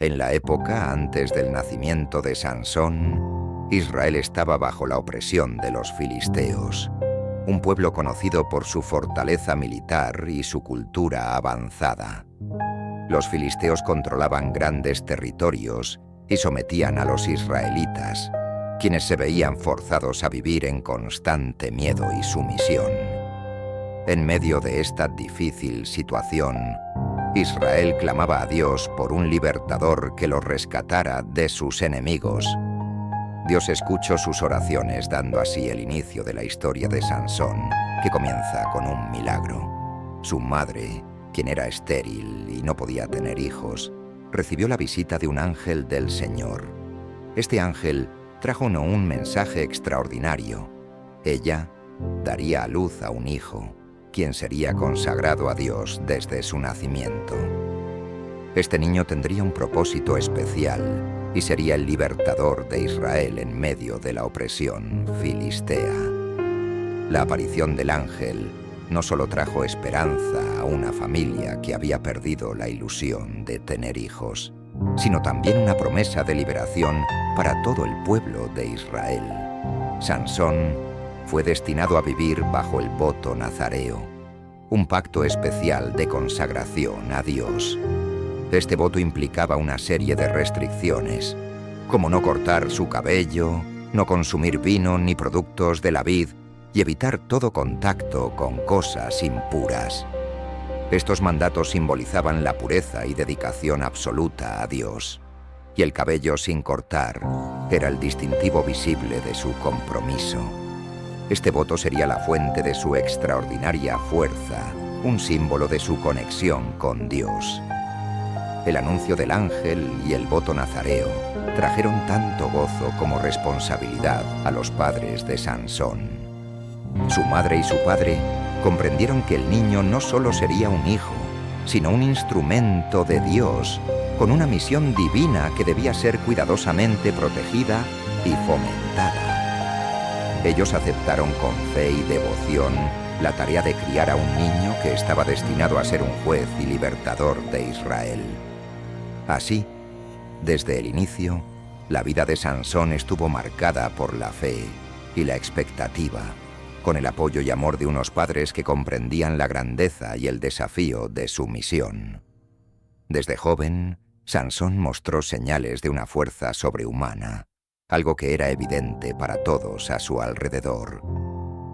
En la época antes del nacimiento de Sansón, Israel estaba bajo la opresión de los filisteos, un pueblo conocido por su fortaleza militar y su cultura avanzada. Los filisteos controlaban grandes territorios y sometían a los israelitas, quienes se veían forzados a vivir en constante miedo y sumisión. En medio de esta difícil situación, Israel clamaba a Dios por un libertador que los rescatara de sus enemigos. Dios escuchó sus oraciones, dando así el inicio de la historia de Sansón, que comienza con un milagro. Su madre, quien era estéril y no podía tener hijos, recibió la visita de un ángel del Señor. Este ángel trajo un mensaje extraordinario. Ella daría a luz a un hijo, quien sería consagrado a Dios desde su nacimiento. Este niño tendría un propósito especial y sería el libertador de Israel en medio de la opresión filistea. La aparición del ángel no solo trajo esperanza a una familia que había perdido la ilusión de tener hijos, sino también una promesa de liberación para todo el pueblo de Israel. Sansón fue destinado a vivir bajo el voto nazareo, un pacto especial de consagración a Dios. Este voto implicaba una serie de restricciones, como no cortar su cabello, no consumir vino ni productos de la vid y evitar todo contacto con cosas impuras. Estos mandatos simbolizaban la pureza y dedicación absoluta a Dios, y el cabello sin cortar era el distintivo visible de su compromiso. Este voto sería la fuente de su extraordinaria fuerza, un símbolo de su conexión con Dios. El anuncio del ángel y el voto nazareo trajeron tanto gozo como responsabilidad a los padres de Sansón. Su madre y su padre comprendieron que el niño no solo sería un hijo, sino un instrumento de Dios, con una misión divina que debía ser cuidadosamente protegida y fomentada. Ellos aceptaron con fe y devoción la tarea de criar a un niño que estaba destinado a ser un juez y libertador de Israel. Así, desde el inicio, la vida de Sansón estuvo marcada por la fe y la expectativa, con el apoyo y amor de unos padres que comprendían la grandeza y el desafío de su misión. Desde joven, Sansón mostró señales de una fuerza sobrehumana, algo que era evidente para todos a su alrededor.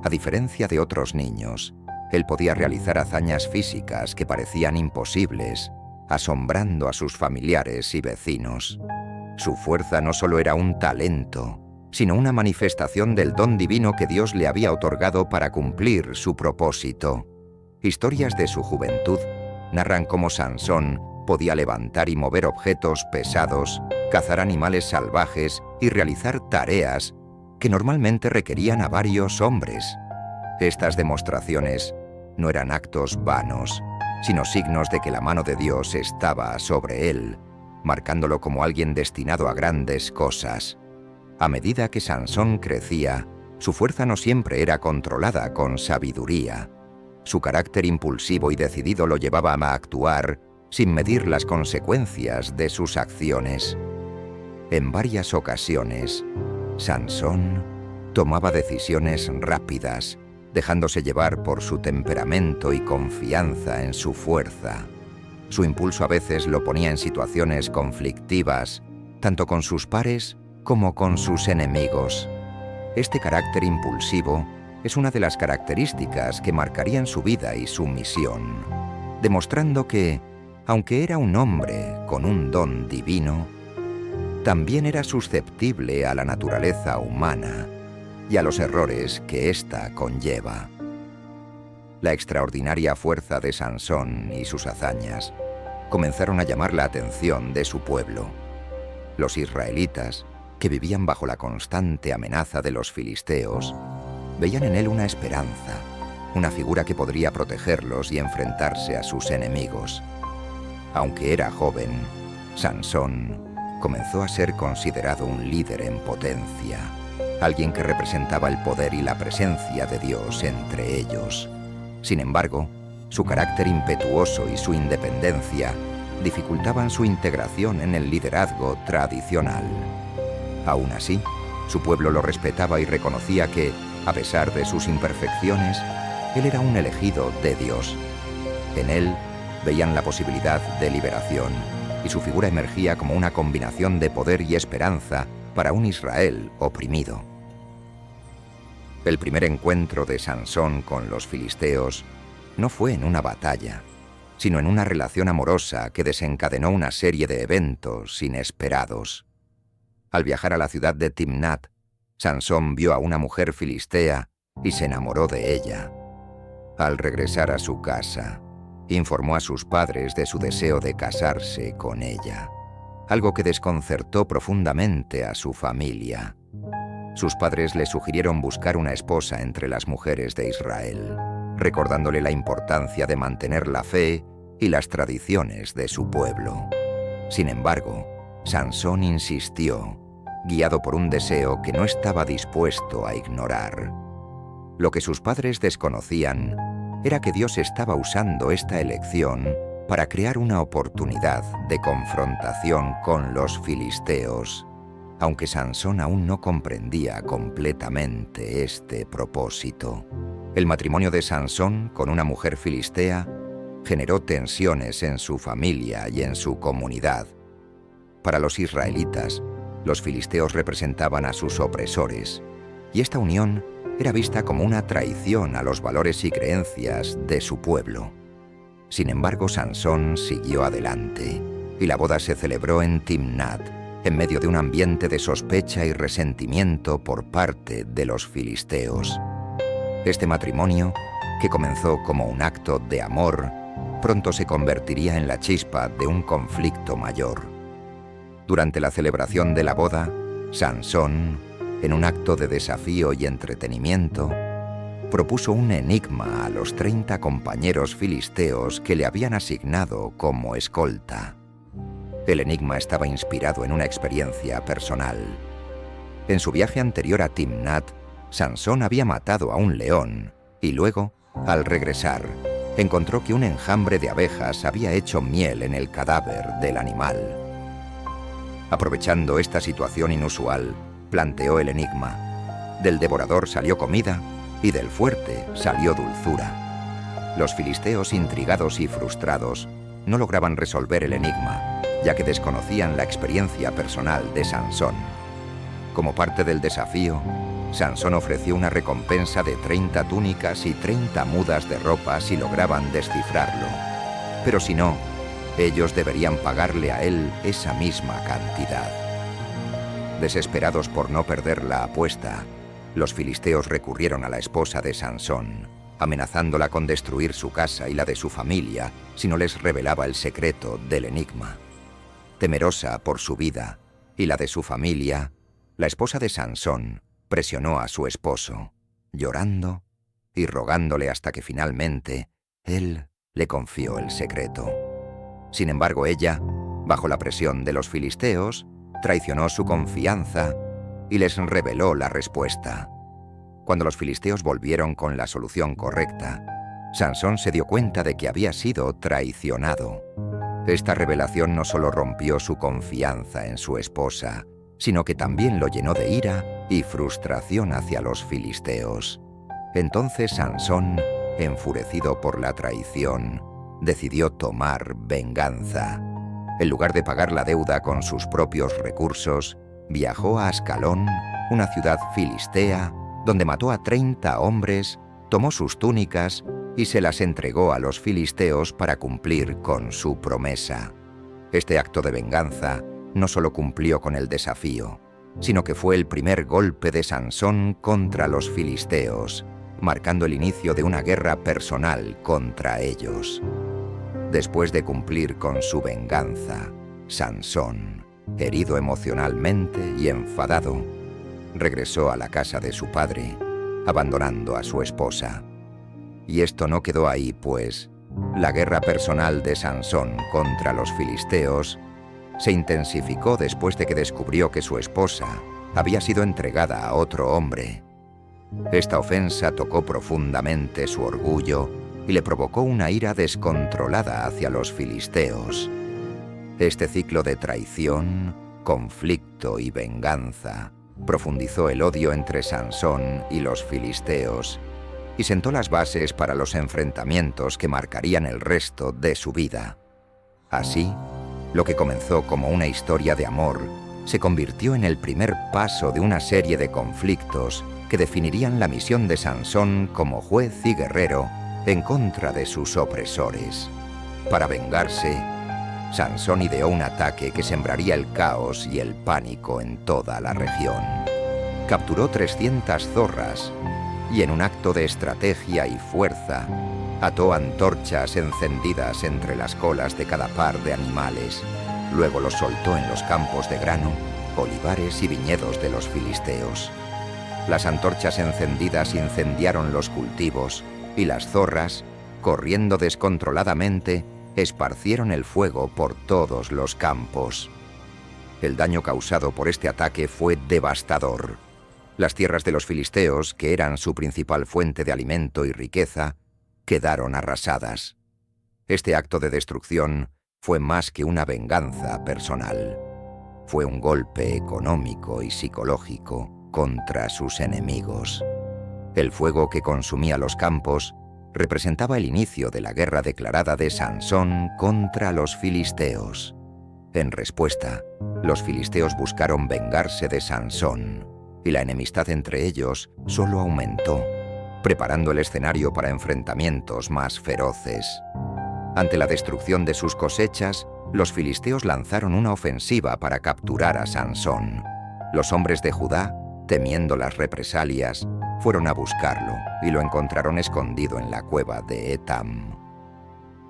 A diferencia de otros niños, él podía realizar hazañas físicas que parecían imposibles, asombrando a sus familiares y vecinos. Su fuerza no solo era un talento, sino una manifestación del don divino que Dios le había otorgado para cumplir su propósito. Historias de su juventud narran cómo Sansón podía levantar y mover objetos pesados, cazar animales salvajes y realizar tareas que normalmente requerían a varios hombres. Estas demostraciones no eran actos vanos, sino signos de que la mano de Dios estaba sobre él, marcándolo como alguien destinado a grandes cosas. A medida que Sansón crecía, su fuerza no siempre era controlada con sabiduría. Su carácter impulsivo y decidido lo llevaba a actuar sin medir las consecuencias de sus acciones. En varias ocasiones, Sansón tomaba decisiones rápidas, dejándose llevar por su temperamento y confianza en su fuerza. Su impulso a veces lo ponía en situaciones conflictivas, tanto con sus pares como con sus enemigos. Este carácter impulsivo es una de las características que marcarían su vida y su misión, demostrando que, aunque era un hombre con un don divino, también era susceptible a la naturaleza humana y a los errores que ésta conlleva. La extraordinaria fuerza de Sansón y sus hazañas comenzaron a llamar la atención de su pueblo. Los israelitas, que vivían bajo la constante amenaza de los filisteos, veían en él una esperanza, una figura que podría protegerlos y enfrentarse a sus enemigos. Aunque era joven, Sansón comenzó a ser considerado un líder en potencia, alguien que representaba el poder y la presencia de Dios entre ellos. Sin embargo, su carácter impetuoso y su independencia dificultaban su integración en el liderazgo tradicional. Aún así, su pueblo lo respetaba y reconocía que, a pesar de sus imperfecciones, él era un elegido de Dios. En él veían la posibilidad de liberación, y su figura emergía como una combinación de poder y esperanza para un Israel oprimido. El primer encuentro de Sansón con los filisteos no fue en una batalla, sino en una relación amorosa que desencadenó una serie de eventos inesperados. Al viajar a la ciudad de Timnat, Sansón vio a una mujer filistea y se enamoró de ella. Al regresar a su casa, informó a sus padres de su deseo de casarse con ella, algo que desconcertó profundamente a su familia. Sus padres le sugirieron buscar una esposa entre las mujeres de Israel, recordándole la importancia de mantener la fe y las tradiciones de su pueblo. Sin embargo, Sansón insistió, guiado por un deseo que no estaba dispuesto a ignorar. Lo que sus padres desconocían era que Dios estaba usando esta elección para crear una oportunidad de confrontación con los filisteos, aunque Sansón aún no comprendía completamente este propósito. El matrimonio de Sansón con una mujer filistea generó tensiones en su familia y en su comunidad. Para los israelitas, los filisteos representaban a sus opresores, y esta unión era vista como una traición a los valores y creencias de su pueblo. Sin embargo, Sansón siguió adelante, y la boda se celebró en Timnat, en medio de un ambiente de sospecha y resentimiento por parte de los filisteos. Este matrimonio, que comenzó como un acto de amor, pronto se convertiría en la chispa de un conflicto mayor. Durante la celebración de la boda, Sansón, en un acto de desafío y entretenimiento, propuso un enigma a los 30 compañeros filisteos que le habían asignado como escolta. El enigma estaba inspirado en una experiencia personal. En su viaje anterior a Timnat, Sansón había matado a un león y luego, al regresar, encontró que un enjambre de abejas había hecho miel en el cadáver del animal. Aprovechando esta situación inusual, planteó el enigma. Del devorador salió comida y del fuerte salió dulzura. Los filisteos, intrigados y frustrados, no lograban resolver el enigma, ya que desconocían la experiencia personal de Sansón. Como parte del desafío, Sansón ofreció una recompensa de 30 túnicas y 30 mudas de ropa si lograban descifrarlo. Pero si no, ellos deberían pagarle a él esa misma cantidad. Desesperados por no perder la apuesta, los filisteos recurrieron a la esposa de Sansón, amenazándola con destruir su casa y la de su familia si no les revelaba el secreto del enigma. Temerosa por su vida y la de su familia, la esposa de Sansón presionó a su esposo, llorando y rogándole hasta que finalmente él le confió el secreto. Sin embargo, ella, bajo la presión de los filisteos, traicionó su confianza y les reveló la respuesta. Cuando los filisteos volvieron con la solución correcta, Sansón se dio cuenta de que había sido traicionado. Esta revelación no solo rompió su confianza en su esposa, sino que también lo llenó de ira y frustración hacia los filisteos. Entonces Sansón, enfurecido por la traición, decidió tomar venganza. En lugar de pagar la deuda con sus propios recursos, viajó a Ascalón, una ciudad filistea, donde mató a 30 hombres, tomó sus túnicas y se las entregó a los filisteos para cumplir con su promesa. Este acto de venganza no solo cumplió con el desafío, sino que fue el primer golpe de Sansón contra los filisteos, marcando el inicio de una guerra personal contra ellos. Después de cumplir con su venganza, Sansón, herido emocionalmente y enfadado, regresó a la casa de su padre, abandonando a su esposa. Y esto no quedó ahí, pues la guerra personal de Sansón contra los filisteos se intensificó después de que descubrió que su esposa había sido entregada a otro hombre. Esta ofensa tocó profundamente su orgullo y le provocó una ira descontrolada hacia los filisteos. Este ciclo de traición, conflicto y venganza profundizó el odio entre Sansón y los filisteos y sentó las bases para los enfrentamientos que marcarían el resto de su vida. Así, lo que comenzó como una historia de amor se convirtió en el primer paso de una serie de conflictos que definirían la misión de Sansón como juez y guerrero en contra de sus opresores. Para vengarse, Sansón ideó un ataque que sembraría el caos y el pánico en toda la región. Capturó 300 zorras y en un acto de estrategia y fuerza, ató antorchas encendidas entre las colas de cada par de animales. Luego los soltó en los campos de grano, olivares y viñedos de los filisteos. Las antorchas encendidas incendiaron los cultivos y las zorras, corriendo descontroladamente, esparcieron el fuego por todos los campos. El daño causado por este ataque fue devastador. Las tierras de los filisteos, que eran su principal fuente de alimento y riqueza, quedaron arrasadas. Este acto de destrucción fue más que una venganza personal. Fue un golpe económico y psicológico contra sus enemigos. El fuego que consumía los campos representaba el inicio de la guerra declarada de Sansón contra los filisteos. En respuesta, los filisteos buscaron vengarse de Sansón, y la enemistad entre ellos solo aumentó, preparando el escenario para enfrentamientos más feroces. Ante la destrucción de sus cosechas, los filisteos lanzaron una ofensiva para capturar a Sansón. Los hombres de Judá, temiendo las represalias, fueron a buscarlo y lo encontraron escondido en la cueva de Etam.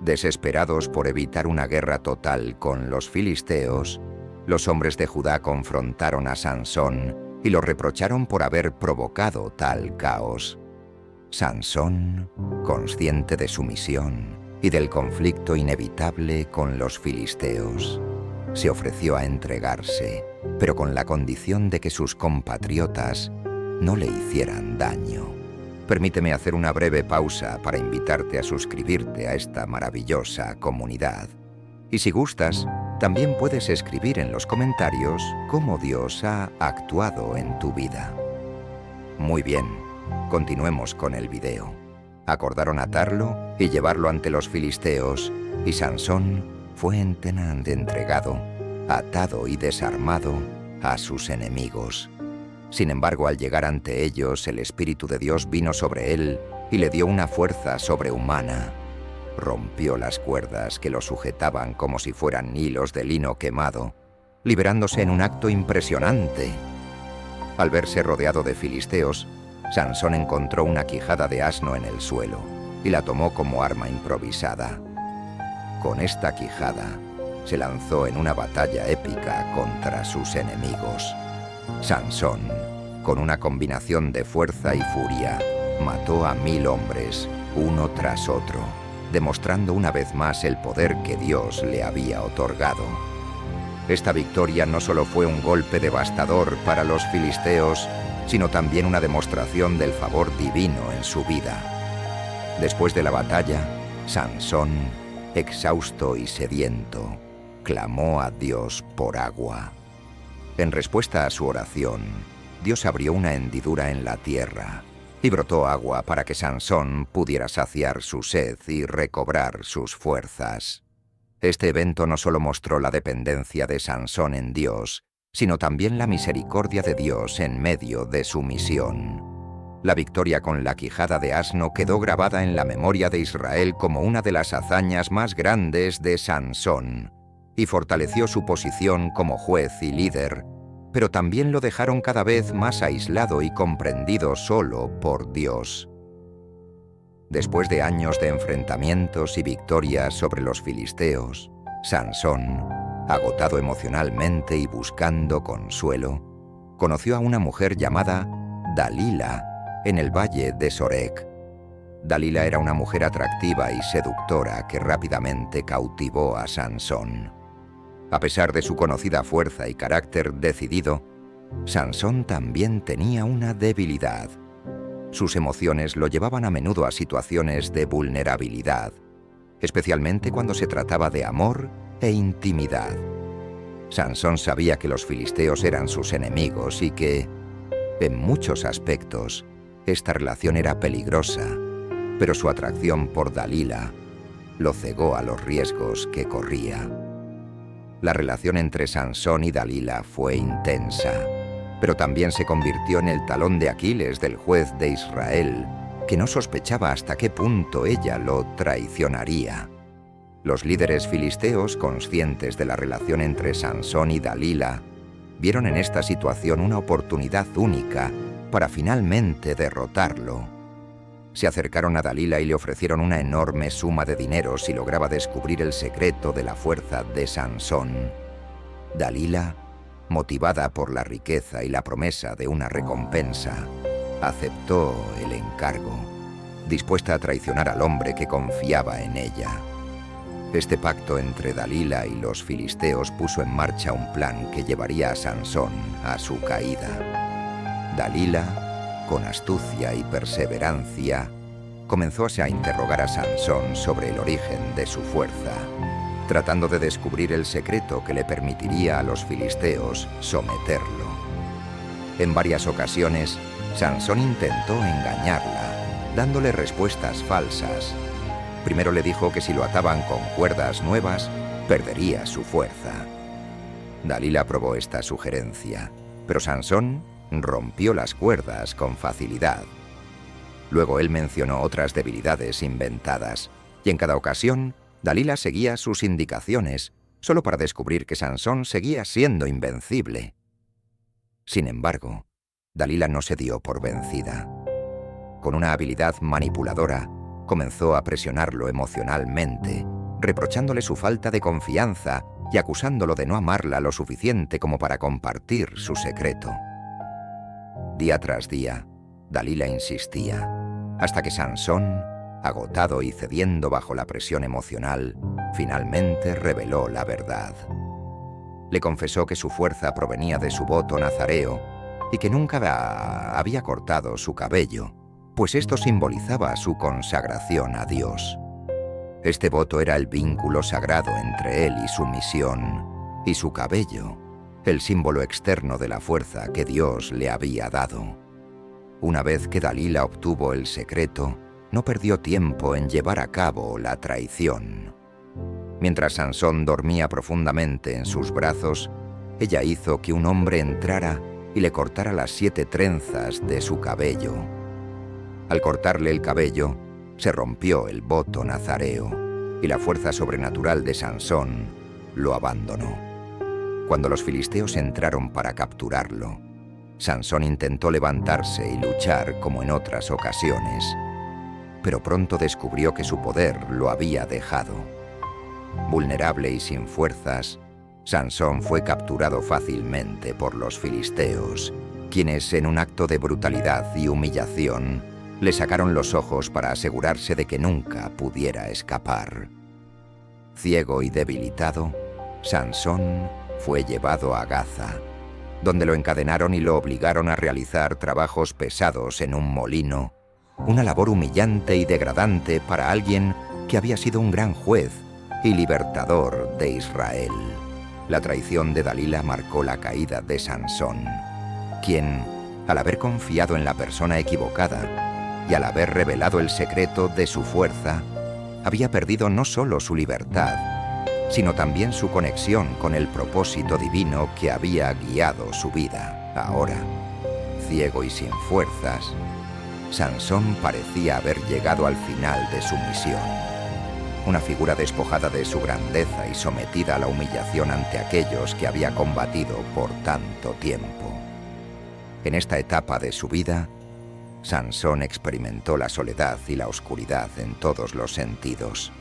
Desesperados por evitar una guerra total con los filisteos, los hombres de Judá confrontaron a Sansón y lo reprocharon por haber provocado tal caos. Sansón, consciente de su misión y del conflicto inevitable con los filisteos, se ofreció a entregarse, pero con la condición de que sus compatriotas no le hicieran daño. Permíteme hacer una breve pausa para invitarte a suscribirte a esta maravillosa comunidad. Y si gustas, también puedes escribir en los comentarios cómo Dios ha actuado en tu vida. Muy bien, continuemos con el video. Acordaron atarlo y llevarlo ante los filisteos, y Sansón fue entregado, atado y desarmado a sus enemigos. Sin embargo, al llegar ante ellos, el Espíritu de Dios vino sobre él y le dio una fuerza sobrehumana. Rompió las cuerdas que lo sujetaban como si fueran hilos de lino quemado, liberándose en un acto impresionante. Al verse rodeado de filisteos, Sansón encontró una quijada de asno en el suelo y la tomó como arma improvisada. Con esta quijada, se lanzó en una batalla épica contra sus enemigos. Sansón, con una combinación de fuerza y furia, mató a 1000 hombres, uno tras otro, demostrando una vez más el poder que Dios le había otorgado. Esta victoria no solo fue un golpe devastador para los filisteos, sino también una demostración del favor divino en su vida. Después de la batalla, Sansón, exhausto y sediento, clamó a Dios por agua. En respuesta a su oración, Dios abrió una hendidura en la tierra y brotó agua para que Sansón pudiera saciar su sed y recobrar sus fuerzas. Este evento no solo mostró la dependencia de Sansón en Dios, sino también la misericordia de Dios en medio de su misión. La victoria con la quijada de asno quedó grabada en la memoria de Israel como una de las hazañas más grandes de Sansón, y fortaleció su posición como juez y líder, pero también lo dejaron cada vez más aislado y comprendido solo por Dios. Después de años de enfrentamientos y victorias sobre los filisteos, Sansón, agotado emocionalmente y buscando consuelo, conoció a una mujer llamada Dalila en el valle de Sorek. Dalila era una mujer atractiva y seductora que rápidamente cautivó a Sansón. A pesar de su conocida fuerza y carácter decidido, Sansón también tenía una debilidad. Sus emociones lo llevaban a menudo a situaciones de vulnerabilidad, especialmente cuando se trataba de amor e intimidad. Sansón sabía que los filisteos eran sus enemigos y que, en muchos aspectos, esta relación era peligrosa, pero su atracción por Dalila lo cegó a los riesgos que corría. La relación entre Sansón y Dalila fue intensa, pero también se convirtió en el talón de Aquiles del juez de Israel, que no sospechaba hasta qué punto ella lo traicionaría. Los líderes filisteos, conscientes de la relación entre Sansón y Dalila, vieron en esta situación una oportunidad única para finalmente derrotarlo. Se acercaron a Dalila y le ofrecieron una enorme suma de dinero si lograba descubrir el secreto de la fuerza de Sansón. Dalila, motivada por la riqueza y la promesa de una recompensa, aceptó el encargo, dispuesta a traicionar al hombre que confiaba en ella. Este pacto entre Dalila y los filisteos puso en marcha un plan que llevaría a Sansón a su caída. Dalila, con astucia y perseverancia, comenzó a interrogar a Sansón sobre el origen de su fuerza, tratando de descubrir el secreto que le permitiría a los filisteos someterlo. En varias ocasiones, Sansón intentó engañarla, dándole respuestas falsas. Primero le dijo que si lo ataban con cuerdas nuevas, perdería su fuerza. Dalila aprobó esta sugerencia, pero Sansón rompió las cuerdas con facilidad. Luego él mencionó otras debilidades inventadas, y en cada ocasión, Dalila seguía sus indicaciones, solo para descubrir que Sansón seguía siendo invencible. Sin embargo, Dalila no se dio por vencida. Con una habilidad manipuladora, comenzó a presionarlo emocionalmente, reprochándole su falta de confianza y acusándolo de no amarla lo suficiente como para compartir su secreto. Día tras día, Dalila insistía, hasta que Sansón, agotado y cediendo bajo la presión emocional, finalmente reveló la verdad. Le confesó que su fuerza provenía de su voto nazareo y que nunca había cortado su cabello, pues esto simbolizaba su consagración a Dios. Este voto era el vínculo sagrado entre él y su misión, y su cabello, el símbolo externo de la fuerza que Dios le había dado. Una vez que Dalila obtuvo el secreto, no perdió tiempo en llevar a cabo la traición. Mientras Sansón dormía profundamente en sus brazos, ella hizo que un hombre entrara y le cortara las 7 trenzas de su cabello. Al cortarle el cabello, se rompió el voto nazareo, y la fuerza sobrenatural de Sansón lo abandonó. Cuando los filisteos entraron para capturarlo, Sansón intentó levantarse y luchar como en otras ocasiones, pero pronto descubrió que su poder lo había dejado. Vulnerable y sin fuerzas, Sansón fue capturado fácilmente por los filisteos, quienes, en un acto de brutalidad y humillación, le sacaron los ojos para asegurarse de que nunca pudiera escapar. Ciego y debilitado, Sansón fue llevado a Gaza, donde lo encadenaron y lo obligaron a realizar trabajos pesados en un molino, una labor humillante y degradante para alguien que había sido un gran juez y libertador de Israel. La traición de Dalila marcó la caída de Sansón, quien, al haber confiado en la persona equivocada y al haber revelado el secreto de su fuerza, había perdido no solo su libertad, sino también su conexión con el propósito divino que había guiado su vida. Ahora, ciego y sin fuerzas, Sansón parecía haber llegado al final de su misión. Una figura despojada de su grandeza y sometida a la humillación ante aquellos que había combatido por tanto tiempo. En esta etapa de su vida, Sansón experimentó la soledad y la oscuridad en todos los sentidos.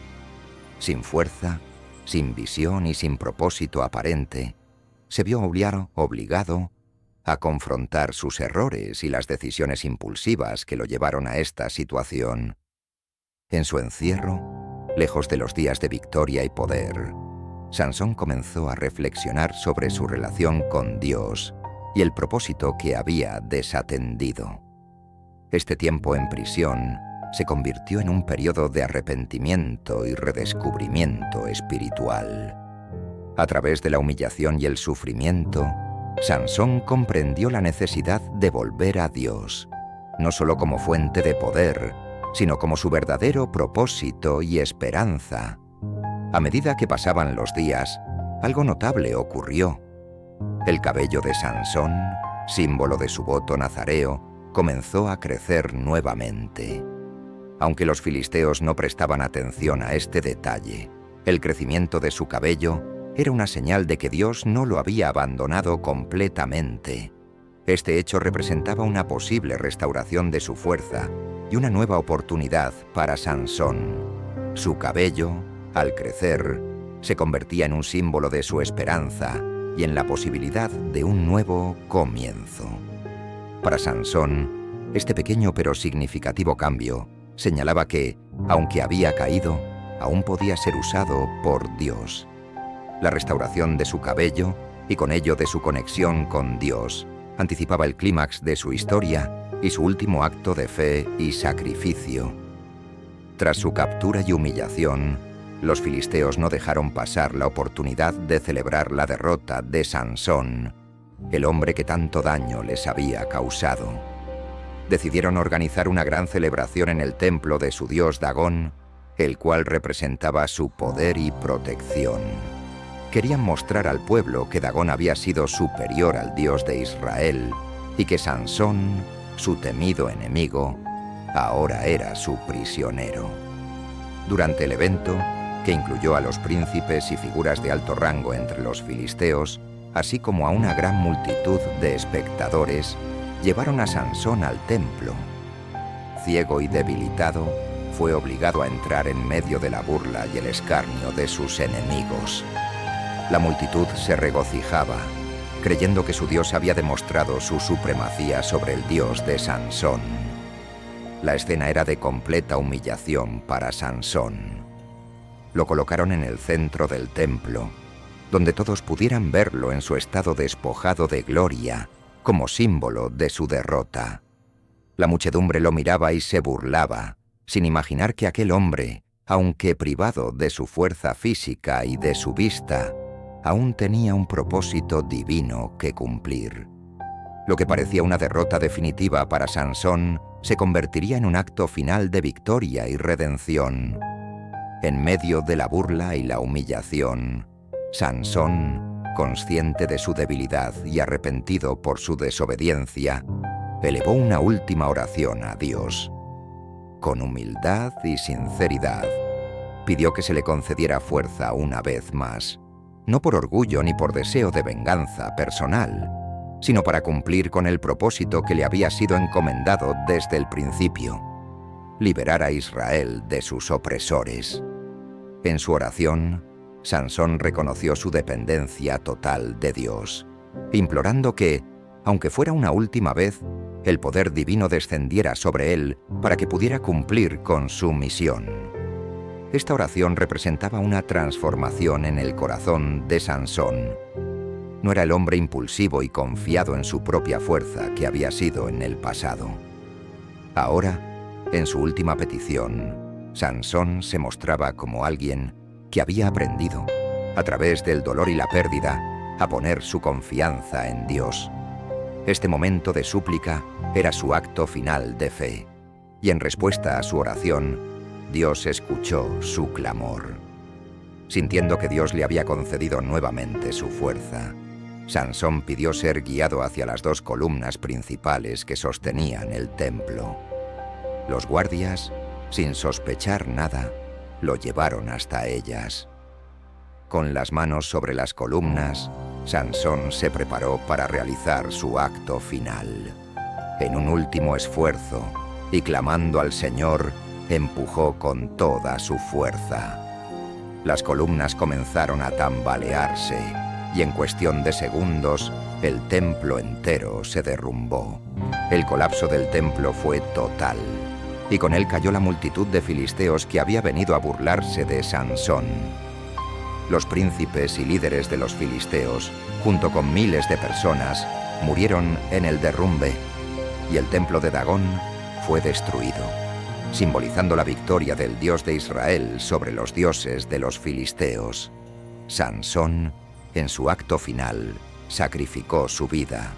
Sin fuerza, sin visión y sin propósito aparente, se vio obligado a confrontar sus errores y las decisiones impulsivas que lo llevaron a esta situación. En su encierro, lejos de los días de victoria y poder, Sansón comenzó a reflexionar sobre su relación con Dios y el propósito que había desatendido. Este tiempo en prisión se convirtió en un periodo de arrepentimiento y redescubrimiento espiritual. A través de la humillación y el sufrimiento, Sansón comprendió la necesidad de volver a Dios, no solo como fuente de poder, sino como su verdadero propósito y esperanza. A medida que pasaban los días, algo notable ocurrió. El cabello de Sansón, símbolo de su voto nazareo, comenzó a crecer nuevamente. Aunque los filisteos no prestaban atención a este detalle, el crecimiento de su cabello era una señal de que Dios no lo había abandonado completamente. Este hecho representaba una posible restauración de su fuerza y una nueva oportunidad para Sansón. Su cabello, al crecer, se convertía en un símbolo de su esperanza y en la posibilidad de un nuevo comienzo. Para Sansón, este pequeño pero significativo cambio señalaba que, aunque había caído, aún podía ser usado por Dios. La restauración de su cabello, y con ello de su conexión con Dios, anticipaba el clímax de su historia y su último acto de fe y sacrificio. Tras su captura y humillación, los filisteos no dejaron pasar la oportunidad de celebrar la derrota de Sansón, el hombre que tanto daño les había causado. Decidieron organizar una gran celebración en el templo de su dios Dagón, el cual representaba su poder y protección. Querían mostrar al pueblo que Dagón había sido superior al Dios de Israel y que Sansón, su temido enemigo, ahora era su prisionero. Durante el evento, que incluyó a los príncipes y figuras de alto rango entre los filisteos, así como a una gran multitud de espectadores, llevaron a Sansón al templo. Ciego y debilitado, fue obligado a entrar en medio de la burla y el escarnio de sus enemigos. La multitud se regocijaba, creyendo que su Dios había demostrado su supremacía sobre el Dios de Sansón. La escena era de completa humillación para Sansón. Lo colocaron en el centro del templo, donde todos pudieran verlo en su estado despojado de gloria, como símbolo de su derrota. La muchedumbre lo miraba y se burlaba, sin imaginar que aquel hombre, aunque privado de su fuerza física y de su vista, aún tenía un propósito divino que cumplir. Lo que parecía una derrota definitiva para Sansón se convertiría en un acto final de victoria y redención. En medio de la burla y la humillación, Sansón, consciente de su debilidad y arrepentido por su desobediencia, elevó una última oración a Dios. Con humildad y sinceridad, pidió que se le concediera fuerza una vez más, no por orgullo ni por deseo de venganza personal, sino para cumplir con el propósito que le había sido encomendado desde el principio: liberar a Israel de sus opresores. En su oración, Sansón reconoció su dependencia total de Dios, implorando que, aunque fuera una última vez, el poder divino descendiera sobre él para que pudiera cumplir con su misión. Esta oración representaba una transformación en el corazón de Sansón. No era el hombre impulsivo y confiado en su propia fuerza que había sido en el pasado. Ahora, en su última petición, Sansón se mostraba como alguien que había aprendido, a través del dolor y la pérdida, a poner su confianza en Dios. Este momento de súplica era su acto final de fe, y en respuesta a su oración, Dios escuchó su clamor. Sintiendo que Dios le había concedido nuevamente su fuerza, Sansón pidió ser guiado hacia las dos columnas principales que sostenían el templo. Los guardias, sin sospechar nada, lo llevaron hasta ellas. Con las manos sobre las columnas, Sansón se preparó para realizar su acto final. En un último esfuerzo, y clamando al Señor, empujó con toda su fuerza. Las columnas comenzaron a tambalearse, y en cuestión de segundos, el templo entero se derrumbó. El colapso del templo fue total, y con él cayó la multitud de filisteos que había venido a burlarse de Sansón. Los príncipes y líderes de los filisteos, junto con miles de personas, murieron en el derrumbe, y el templo de Dagón fue destruido, simbolizando la victoria del Dios de Israel sobre los dioses de los filisteos. Sansón En su acto final, sacrificó su vida,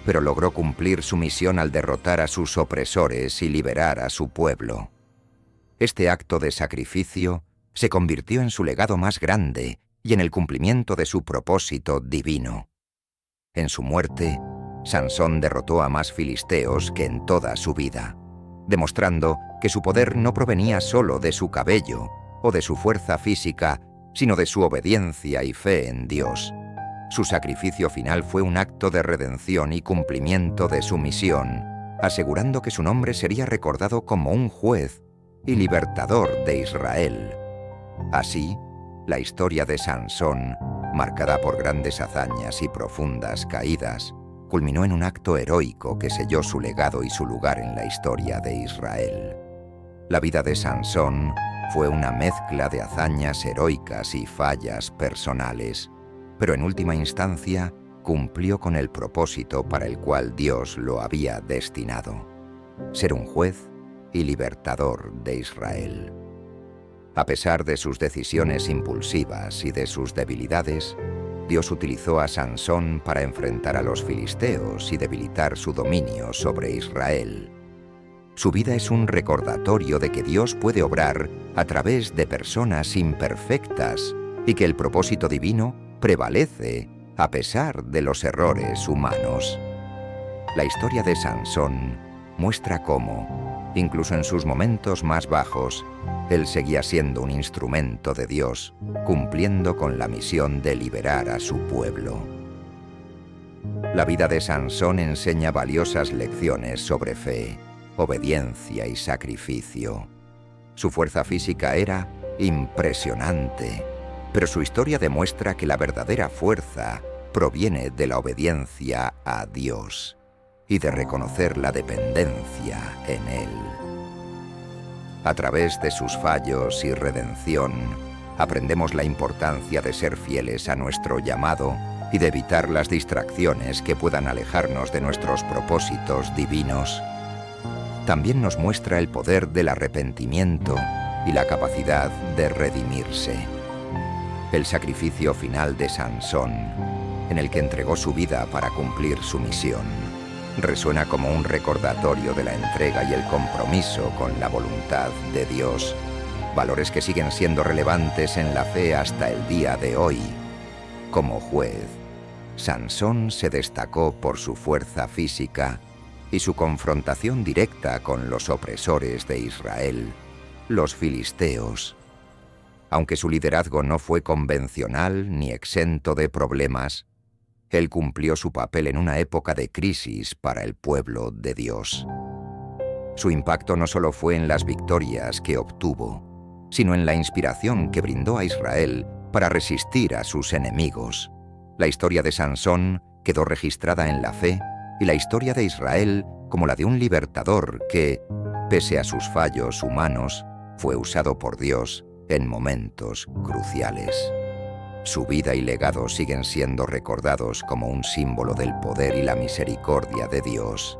pero logró cumplir su misión al derrotar a sus opresores y liberar a su pueblo. Este acto de sacrificio se convirtió en su legado más grande y en el cumplimiento de su propósito divino. En su muerte, Sansón derrotó a más filisteos que en toda su vida, demostrando que su poder no provenía solo de su cabello o de su fuerza física, sino de su obediencia y fe en Dios. Su sacrificio final fue un acto de redención y cumplimiento de su misión, asegurando que su nombre sería recordado como un juez y libertador de Israel. Así, la historia de Sansón, marcada por grandes hazañas y profundas caídas, culminó en un acto heroico que selló su legado y su lugar en la historia de Israel. La vida de Sansón fue una mezcla de hazañas heroicas y fallas personales, pero en última instancia cumplió con el propósito para el cual Dios lo había destinado: ser un juez y libertador de Israel. A pesar de sus decisiones impulsivas y de sus debilidades, Dios utilizó a Sansón para enfrentar a los filisteos y debilitar su dominio sobre Israel. Su vida es un recordatorio de que Dios puede obrar a través de personas imperfectas y que el propósito divino prevalece a pesar de los errores humanos. La historia de Sansón muestra cómo, incluso en sus momentos más bajos, él seguía siendo un instrumento de Dios, cumpliendo con la misión de liberar a su pueblo. La vida de Sansón enseña valiosas lecciones sobre fe, obediencia y sacrificio. Su fuerza física era impresionante, pero su historia demuestra que la verdadera fuerza proviene de la obediencia a Dios y de reconocer la dependencia en Él. A través de sus fallos y redención, aprendemos la importancia de ser fieles a nuestro llamado y de evitar las distracciones que puedan alejarnos de nuestros propósitos divinos. También nos muestra el poder del arrepentimiento y la capacidad de redimirse. El sacrificio final de Sansón, en el que entregó su vida para cumplir su misión, resuena como un recordatorio de la entrega y el compromiso con la voluntad de Dios, valores que siguen siendo relevantes en la fe hasta el día de hoy. Como juez, Sansón se destacó por su fuerza física y su confrontación directa con los opresores de Israel, los filisteos. Aunque su liderazgo no fue convencional ni exento de problemas, él cumplió su papel en una época de crisis para el pueblo de Dios. Su impacto no solo fue en las victorias que obtuvo, sino en la inspiración que brindó a Israel para resistir a sus enemigos. La historia de Sansón quedó registrada en la fe y la historia de Israel como la de un libertador que, pese a sus fallos humanos, fue usado por Dios en momentos cruciales. Su vida y legado siguen siendo recordados como un símbolo del poder y la misericordia de Dios,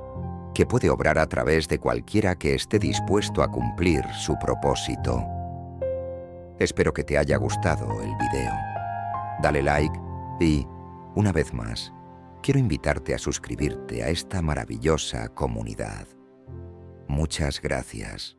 que puede obrar a través de cualquiera que esté dispuesto a cumplir su propósito. Espero que te haya gustado el video. Dale like y, una vez más, quiero invitarte a suscribirte a esta maravillosa comunidad. Muchas gracias.